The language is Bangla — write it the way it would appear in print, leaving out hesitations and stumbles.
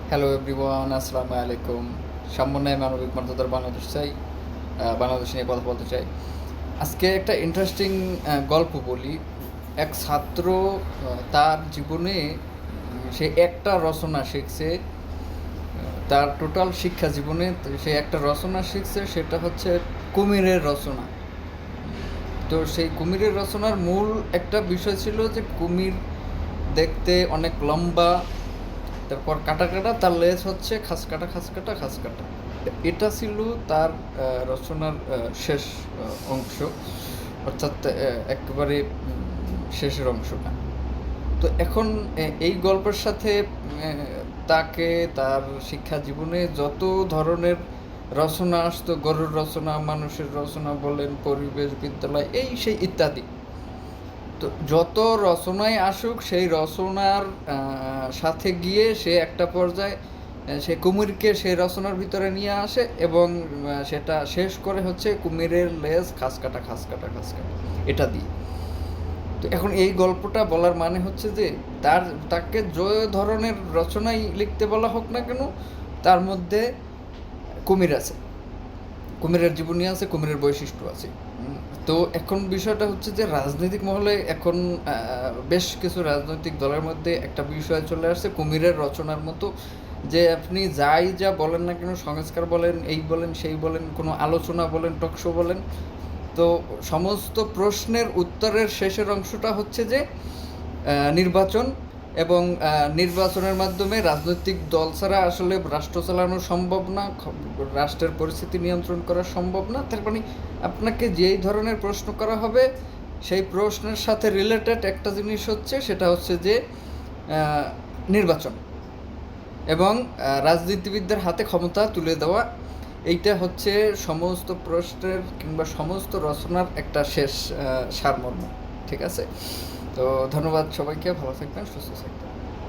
হ্যালো এভরিওয়ান, আসসালামু আলাইকুম। সমন্বয়ে মানবিক মর্যাদার বাংলাদেশ চাই, বাংলাদেশ নিয়ে কথা বলতে চাই। আজকে একটা ইন্টারেস্টিং গল্প বলি। এক ছাত্র তার জীবনে সে একটা রচনা শিখছে। তার টোটাল শিক্ষা জীবনে সে একটা রচনা শিখছে, সেটা হচ্ছে কুমিরের রচনা। তো সেই কুমিরের রচনার মূল একটা বিষয় ছিল যে কুমির দেখতে অনেক লম্বা, তারপর কাটা কাটা, তার লেজ হচ্ছে খাস কাটা খাস কাটা খাস কাটা। এটা ছিল তার রচনার শেষ অংশ, অর্থাৎ একেবারে শেষের অংশটা। তো এখন এই গল্পের সাথে তাকে তার শিক্ষা জীবনে যত ধরনের রচনা আসতো, গরুর রচনা, মানুষের রচনা বলেন, পরিবেশ, বিদ্যালয়, এই সেই ইত্যাদি, তো যত রচনায় আসুক সেই রচনার সাথে গিয়ে সে একটা পর্যায়ে সে কুমিরকে সেই রচনার ভিতরে নিয়ে আসে এবং সেটা শেষ করে হচ্ছে কুমিরের লেজ খাস কাটা খাস কাটা খাস কাটা এটা দিয়ে। তো এখন এই গল্পটা বলার মানে হচ্ছে যে তাকে যে ধরনের রচনাই লিখতে বলা হোক না কেন, তার মধ্যে কুমির আছে, কুমিরের জীবনী আছে, কুমিরের বৈশিষ্ট্য আছে। তো এখন বিষয়টা হচ্ছে যে রাজনৈতিক মহলে এখন বেশ কিছু রাজনৈতিক দলের মধ্যে একটা বিষয় চলে আসছে কুমিরের রচনার মতো, যে আপনি যাই যা বলেন না কেন, সংস্কার বলেন, এই বলেন, সেই বলেন, কোনো আলোচনা বলেন, টকশো বলেন, তো সমস্ত প্রশ্নের উত্তরের শেষের অংশটা হচ্ছে যে নির্বাচন, এবং নির্বাচনের মাধ্যমে রাজনৈতিক দল ছাড়া আসলে রাষ্ট্র চালানো সম্ভব না, রাষ্ট্রের পরিস্থিতি নিয়ন্ত্রণ করা সম্ভব না। তার মানে আপনাকে যেই ধরনের প্রশ্ন করা হবে সেই প্রশ্নের সাথে রিলেটেড একটা জিনিস হচ্ছে, সেটা হচ্ছে যে নির্বাচন এবং রাজনীতিবিদদের হাতে ক্ষমতা তুলে দেওয়া। এইটা হচ্ছে সমস্ত প্রশ্নের কিংবা সমস্ত রচনার একটা শেষ সারমর্ম। ঠিক আছে? তো ধন্যবাদ সবাইকে, ভালো থাকবেন, সুস্থ থাকবেন।